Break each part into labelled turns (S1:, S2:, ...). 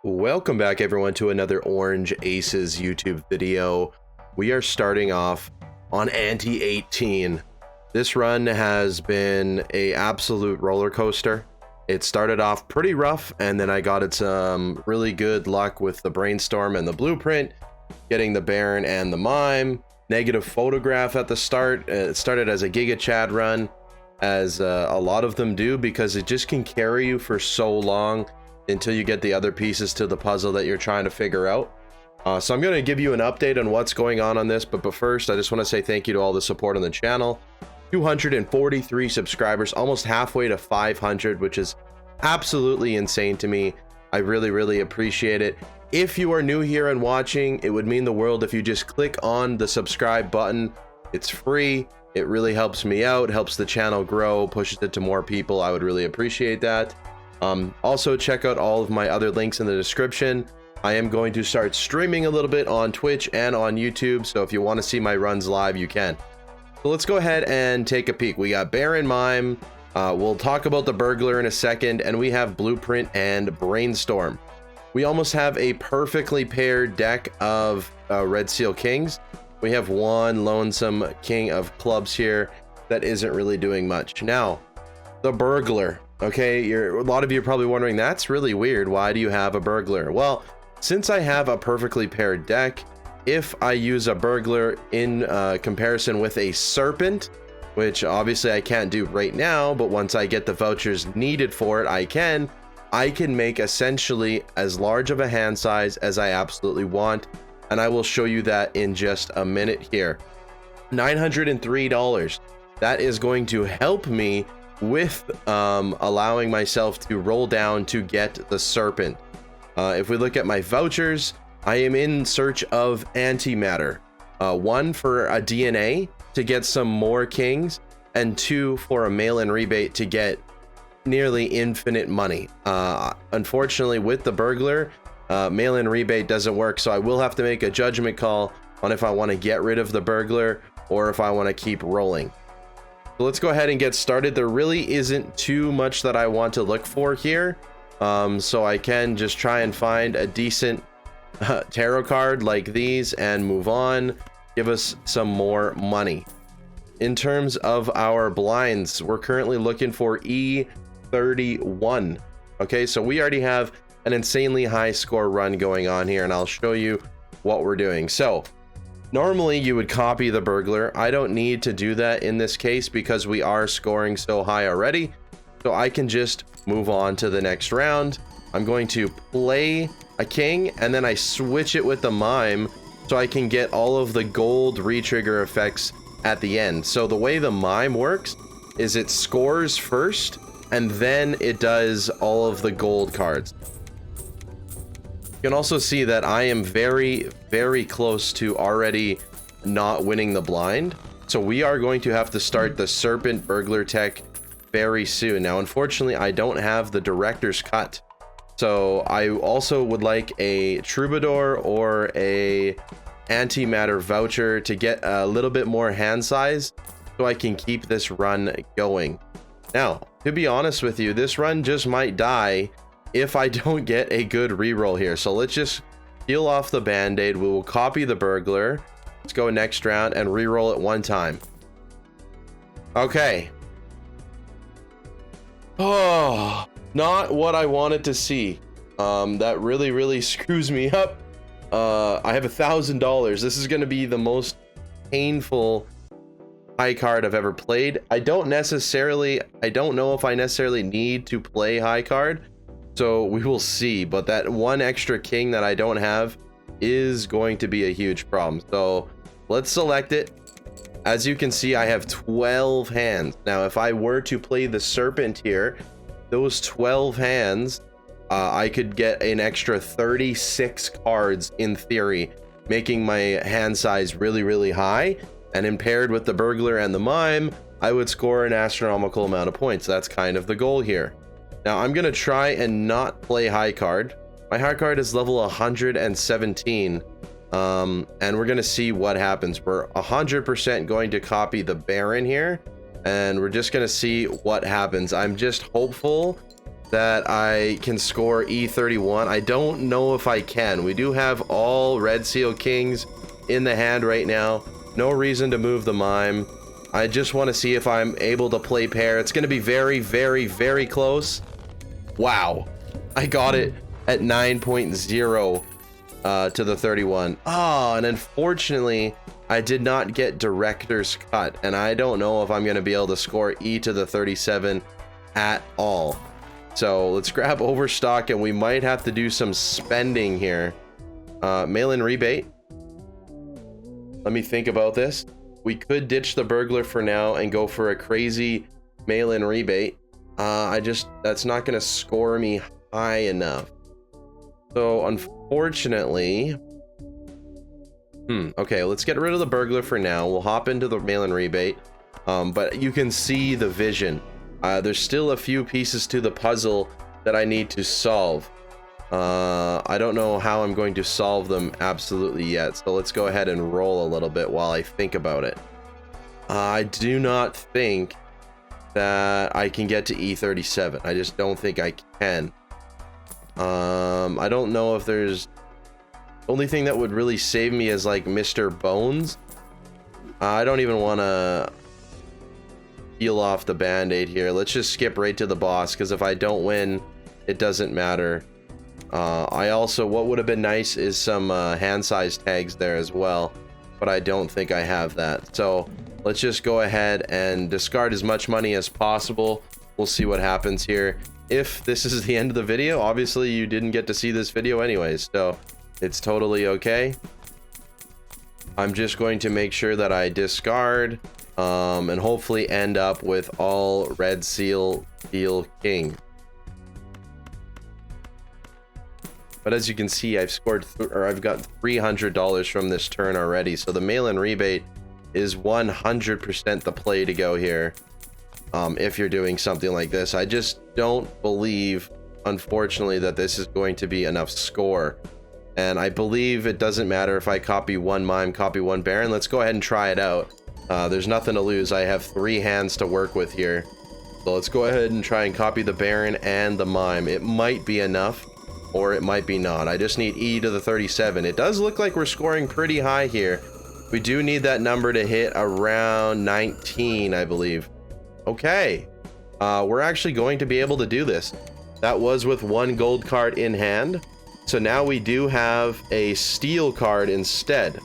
S1: Welcome back everyone to another Orange Aces YouTube video. We are starting off on Ante 18. This run has been a absolute roller coaster. It started off pretty rough and then I got it some really good luck with the brainstorm and the blueprint, getting the Baron and the Mime. Negative photograph at the start. It started as a Giga Chad run, as a lot of them do, because it just can carry you for so long until you get the other pieces to the puzzle that you're trying to figure out. So I'm going to give you an update on what's going on this, but first I just want to say thank you to all the support on the channel. 243 subscribers, almost halfway to 500, which is absolutely insane to me. I really appreciate it. If you are new here and watching, it would mean the world if you just click on the subscribe button. It's free. It really helps me out, helps the channel grow, pushes it to more people. I would really appreciate that. Also check out all of my other links in the description. I am going to start streaming a little bit on Twitch and on YouTube, so if you want to see my runs live, you can. So let's go ahead and take a peek. We got Baron, Mime, we'll talk about the Burglar in a second, and we have Blueprint and Brainstorm. We almost have a perfectly paired deck of Red Seal Kings. We have one lonesome King of Clubs here that isn't really doing much. Now, the Burglar. Okay, a lot of you are probably wondering, that's really weird. Why do you have a Burglar? Well, since I have a perfectly paired deck, if I use a Burglar in comparison with a Serpent, which obviously I can't do right now, but once I get the vouchers needed for it, I can make essentially as large of a hand size as I absolutely want, and I will show you that in just a minute here. $903. That is going to help me with allowing myself to roll down to get the Serpent. If we look at my vouchers, I am in search of antimatter. One for a DNA to get some more kings, and two for a mail-in rebate to get nearly infinite money. Unfortunately, with the Burglar, mail-in rebate doesn't work, so I will have to make a judgment call on if I want to get rid of the Burglar or if I want to keep rolling. So let's go ahead and get started. There really isn't too much that I want to look for here, so I can just try and find a decent tarot card like these and move on, give us some more money. In terms of our blinds, we're currently looking for E31. Okay, so we already have an insanely high score run going on here, and I'll show you what we're doing. So normally you would copy the Burglar. I don't need to do that in this case because we are scoring so high already, so I can just move on to the next round. I'm going to play a king and then I switch it with the Mime so I can get all of the gold retrigger effects at the end. So the way the Mime works is it scores first and then it does all of the gold cards. You can also see that I am very close to already not winning the blind. So we are going to have to start the Serpent Burglar tech very soon. Now, unfortunately, I don't have the director's cut. So I also would like a Troubadour or a antimatter voucher to get a little bit more hand size so I can keep this run going. Now, to be honest with you, this run just might die if I don't get a good reroll here. So let's just peel off the band-aid. We will copy the Burglar. Let's go next round and reroll it one time. Okay. Oh, not what I wanted to see. That really screws me up. I have $1,000. This is going to be the most painful high card I've ever played. I don't know if I necessarily need to play high card. So we will see, but that one extra king that I don't have is going to be a huge problem. So let's select it. As you can see, I have 12 hands. Now, if I were to play the Serpent here, those 12 hands, I could get an extra 36 cards in theory, making my hand size really high. And in paired with the Burglar and the Mime, I would score an astronomical amount of points. That's kind of the goal here. Now I'm gonna try and not play high card. My high card is level 117, and we're gonna see what happens. We're 100% going to copy the Baron here, and we're just gonna see what happens. I'm just hopeful that I can score E31. I don't know if I can. We do have all Red Seal Kings in the hand right now. No reason to move the mime. I just want to see if I'm able to play pair. It's going to be very, very, very close. Wow. I got it at 9.0 to the 31. Oh, and unfortunately, I did not get director's cut, and I don't know if I'm going to be able to score E to the 37 at all. So let's grab overstock, and we might have to do some spending here. Mail-in rebate. Let me think about this. We could ditch the burglar for now and go for a crazy mail-in rebate. That's not going to score me high enough. So unfortunately, okay, let's get rid of the burglar for now. We'll hop into the mail-in rebate. But you can see the vision. There's still a few pieces to the puzzle that I need to solve. I don't know how I'm going to solve them absolutely yet. So let's go ahead and roll a little bit while I think about it. I do not think that I can get to E37. I just don't think I can. I don't know if there's... Only thing that would really save me is like Mr. Bones. I don't even want to peel off the band-aid here. Let's just skip right to the boss, because if I don't win, it doesn't matter. I also, what would have been nice is some hand size tags there as well, but I don't think I have that. So let's just go ahead and discard as much money as possible. We'll see what happens here. If this is the end of the video, obviously you didn't get to see this video anyways, so it's totally okay. I'm just going to make sure that I discard and hopefully end up with all Red Seal King. But as you can see, I've scored, or I've got $300 from this turn already. So the mail-in rebate is 100% the play to go here. If you're doing something like this, I just don't believe, unfortunately, that this is going to be enough score. And I believe it doesn't matter if I copy one mime, copy one baron. Let's go ahead and try it out. There's nothing to lose. I have 3 hands to work with here. So let's go ahead and try and copy the baron and the mime. It might be enough, or it might be not. I just need E to the 37. It does look like we're scoring pretty high here. We do need that number to hit around 19, I believe. Okay. We're actually going to be able to do this. That was with 1 gold card in hand. So now we do have a steel card instead.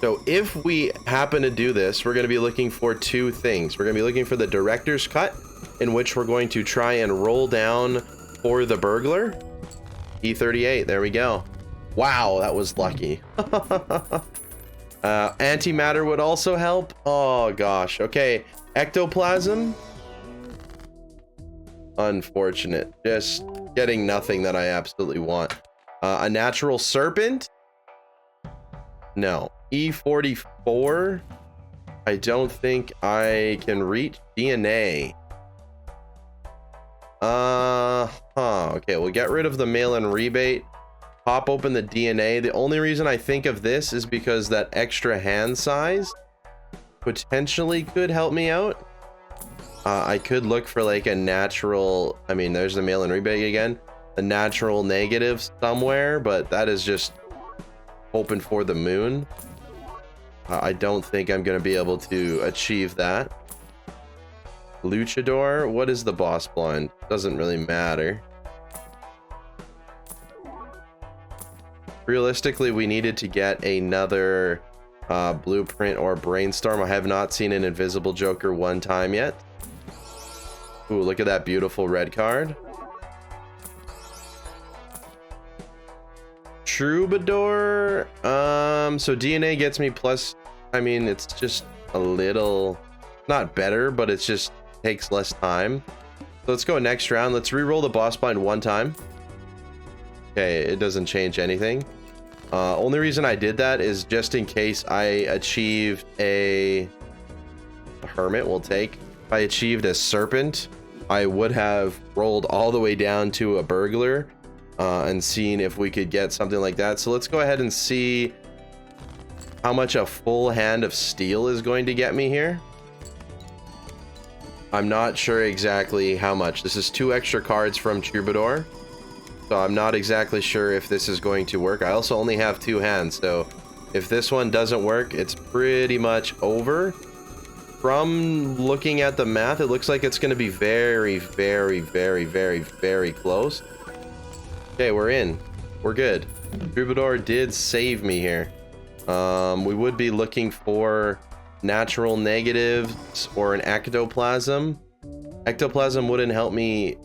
S1: So if we happen to do this, we're going to be looking for 2 things. We're going to be looking for the director's cut, in which we're going to try and roll down for the burglar. E38, there we go. Wow, that was lucky. Antimatter would also help. Oh gosh. Okay, ectoplasm. Unfortunate. Just getting nothing that I absolutely want. A natural serpent. No. E44. I don't think I can reach DNA. Okay, we'll get rid of the mail-in rebate. Pop open the DNA. The only reason I think of this is because that extra hand size potentially could help me out. I could look for like a natural, I mean, there's the mail-in rebate again, a natural negative somewhere, but that is just hoping for the moon. I don't think I'm going to be able to achieve that. Luchador, what is the boss blind? Doesn't really matter. Realistically, we needed to get another blueprint or brainstorm. I have not seen an invisible Joker one time yet. Ooh, look at that beautiful red card. Troubadour. So DNA gets me plus, I mean, it's just a little, not better, but it's just takes less time. So let's go next round. Let's re-roll the boss blind one time. Okay, it doesn't change anything. Only reason I did that is just in case I achieved a hermit. We'll take. If I achieved a serpent, I would have rolled all the way down to a burglar and seen if we could get something like that. So let's go ahead and see how much a full hand of steel is going to get me here. I'm not sure exactly how much. This is 2 extra cards from Troubadour. So I'm not exactly sure if this is going to work. I also only have 2 hands, so if this one doesn't work, it's pretty much over. From looking at the math, it looks like it's going to be very, very, very, very, very close. Okay, we're in. We're good. Troubadour did save me here. We would be looking for natural negatives or an ectoplasm. Ectoplasm wouldn't help me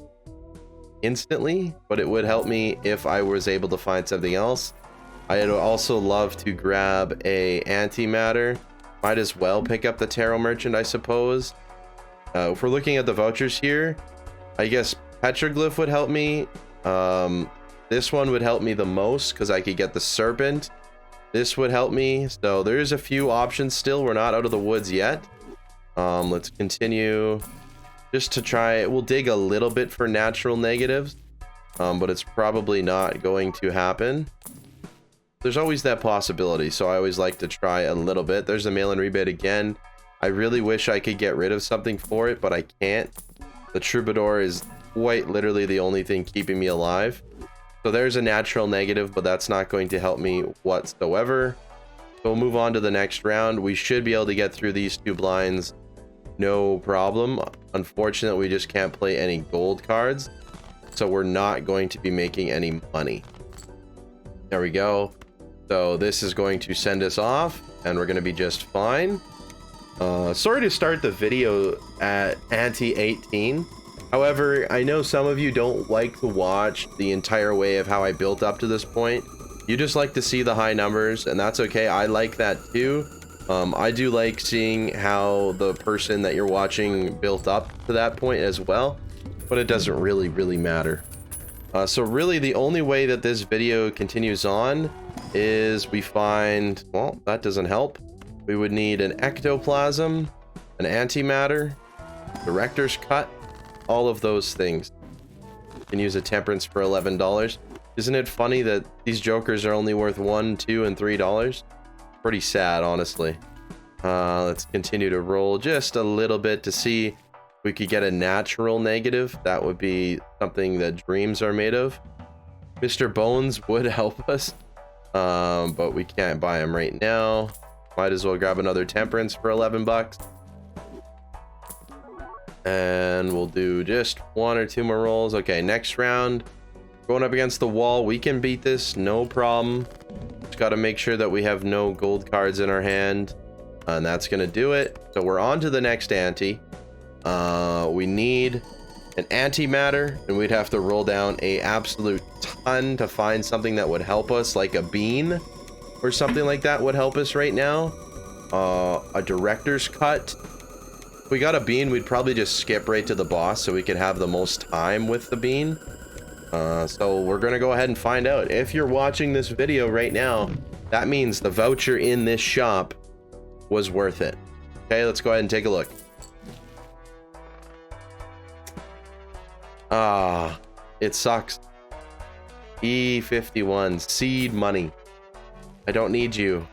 S1: instantly, but it would help me if I was able to find something else. I'd also love to grab a antimatter. Might as well pick up the tarot merchant, I suppose. If we're looking at the vouchers here, I guess petroglyph would help me. This one would help me the most because I could get the serpent. This would help me. So there's a few options still. We're not out of the woods yet. Let's continue just to try. We'll dig a little bit for natural negatives, but it's probably not going to happen. There's always that possibility, so I always like to try a little bit. There's a mail-in rebate again. I really wish I could get rid of something for it, but I can't. The Troubadour is quite literally the only thing keeping me alive. So there's a natural negative, but that's not going to help me whatsoever. So we'll move on to the next round. We should be able to get through these 2 blinds, no problem. Unfortunately, we just can't play any gold cards, so we're not going to be making any money. There we go. So this is going to send us off, and we're going to be just fine. Sorry to start the video at ante-18. However, I know some of you don't like to watch the entire way of how I built up to this point. You just like to see the high numbers, and that's okay. I like that too. I do like seeing how the person that you're watching built up to that point as well, but it doesn't really matter. So really the only way that this video continues on is we find, well, that doesn't help. We would need an ectoplasm, an antimatter, director's cut, all of those things. You can use a temperance for $11. Isn't it funny that these jokers are only worth $1, $2, and $3? Pretty sad, honestly. Let's continue to roll just a little bit to see if we could get a natural negative. That would be something that dreams are made of. Mr. Bones would help us, but we can't buy him right now. Might as well grab another temperance for 11 bucks. And we'll do just 1 or 2 more rolls. Okay, next round. Going up against the wall. We can beat this, no problem. Just got to make sure that we have no gold cards in our hand. And that's going to do it. So we're on to the next ante. We need an antimatter, and we'd have to roll down a absolute ton to find something that would help us, like a bean or something like that would help us right now. A director's cut. If we got a bean, we'd probably just skip right to the boss so we could have the most time with the bean. So we're gonna go ahead and find out. If you're watching this video right now, that means the voucher in this shop was worth it. Okay, let's go ahead and take a look. It sucks. E51 seed money. I don't need you.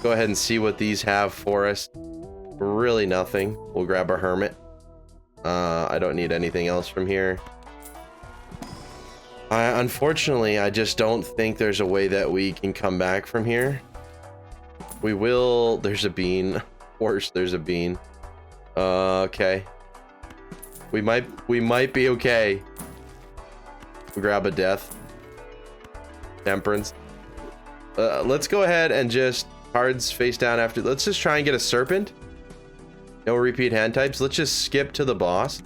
S1: Go ahead and see what these have for us. Really nothing. We'll grab a hermit. I don't need anything else from here. Unfortunately, I just don't think there's a way that we can come back from here. We will. There's a bean. Of course, there's a bean. Okay. We might be okay. We grab a death. Temperance. Let's go ahead and just cards face down after. Let's just try and get a serpent. No repeat hand types. Let's just skip to the boss.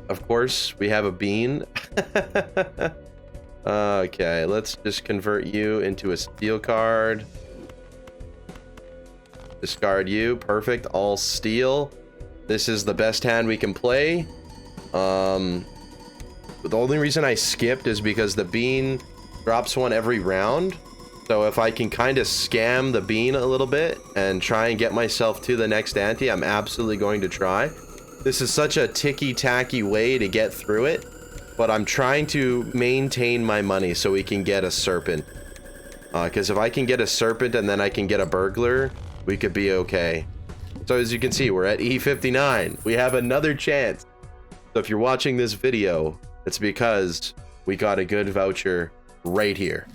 S1: Of course, we have a bean. Okay, let's just convert you into a steel card. Discard you. Perfect. All steel. This is the best hand we can play. The only reason I skipped is because the bean drops one every round. So if I can kind of scam the bean a little bit and try and get myself to the next ante, I'm absolutely going to try. This is such a ticky-tacky way to get through it, but I'm trying to maintain my money so we can get a serpent. Because if I can get a serpent and then I can get a burglar, we could be okay. So as you can see, we're at E59. We have another chance. So if you're watching this video, it's because we got a good voucher right here.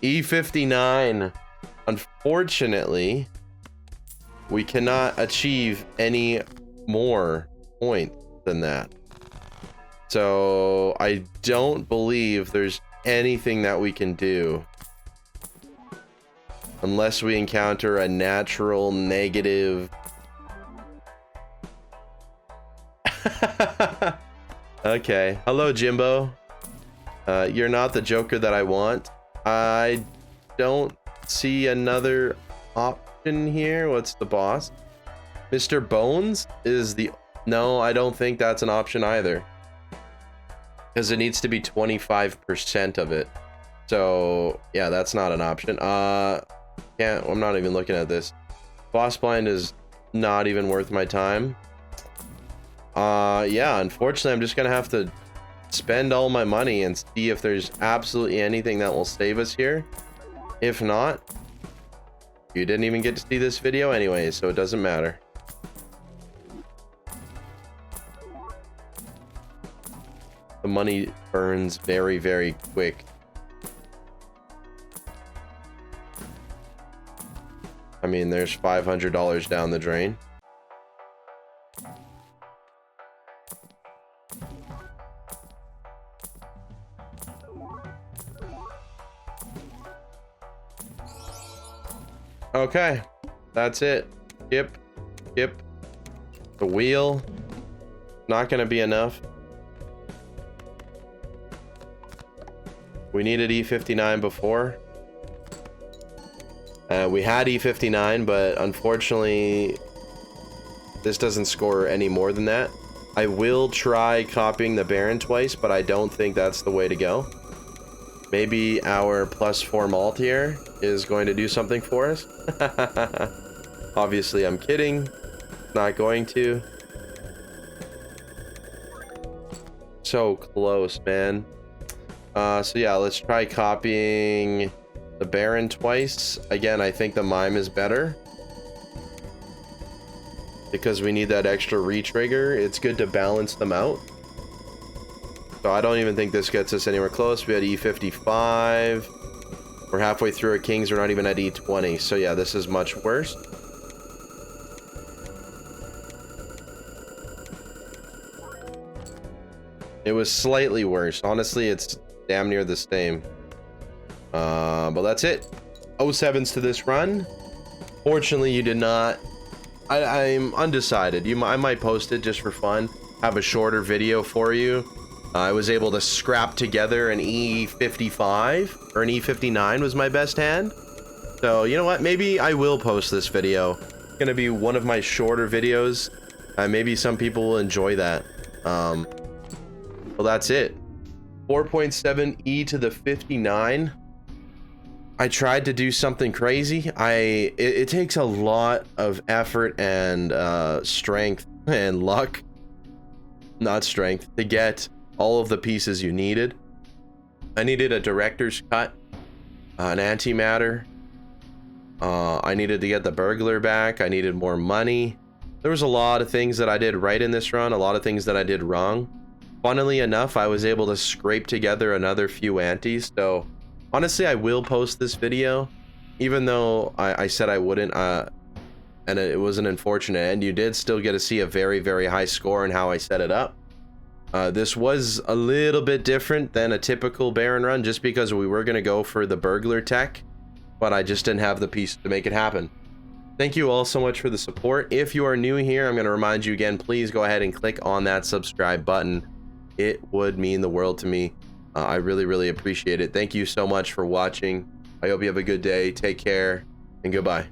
S1: E59. Unfortunately, we cannot achieve any more points than that. So I don't believe there's anything that we can do unless we encounter a natural negative. Okay. Hello, Jimbo. You're not the Joker that I want. I don't see another option here. What's the boss? Mr. Bones is the... No, I don't think that's an option either. Because it needs to be 25% of it. So, yeah, that's not an option. I'm not even looking at this. Boss blind is not even worth my time. Yeah, unfortunately, I'm just gonna have to spend all my money and see if there's absolutely anything that will save us here. If not, you didn't even get to see this video anyway, so it doesn't matter. The money burns very, very quick. I mean, there's $500 down the drain. Okay, that's it. Skip. The wheel. Not gonna be enough. We needed E59 before. We had E59, but unfortunately, this doesn't score any more than that. I will try copying the Baron twice, but I don't think that's the way to go. Maybe our +4 malt here is going to do something for us. Obviously, I'm kidding. Not going to. So close, man. So yeah, let's try copying the Baron twice. Again, I think the Mime is better. Because we need that extra re-trigger. It's good to balance them out. So I don't even think this gets us anywhere close. We had E55. We're halfway through at Kings. We're not even at E20. So yeah, this is much worse. It was slightly worse. Honestly, it's damn near the same. But that's it. 07s to this run. Fortunately, you did not. I'm undecided. I might post it just for fun. Have a shorter video for you. I was able to scrap together an E55 or an E59 was my best hand. So you know what? Maybe I will post this video. It's gonna be one of my shorter videos. Maybe some people will enjoy that. Well, that's it. 4.7 E to the 59. I tried to do something crazy. It takes a lot of effort and strength and luck, not strength, to get all of the pieces you needed. I needed a director's cut, an antimatter. I needed to get the burglar back. I needed more money. There was a lot of things that I did right in this run, a lot of things that I did wrong. Funnily enough, I was able to scrape together another few antis. So honestly, I will post this video, even though I said I wouldn't, and it was an unfortunate end. You did still get to see a very, very high score and how I set it up. This was a little bit different than a typical Baron run, just because we were going to go for the burglar tech, but I just didn't have the piece to make it happen. Thank you all so much for the support. If you are new here, I'm going to remind you again, please go ahead and click on that subscribe button. It would mean the world to me. I really, really appreciate it. Thank you so much for watching. I hope you have a good day. Take care and goodbye.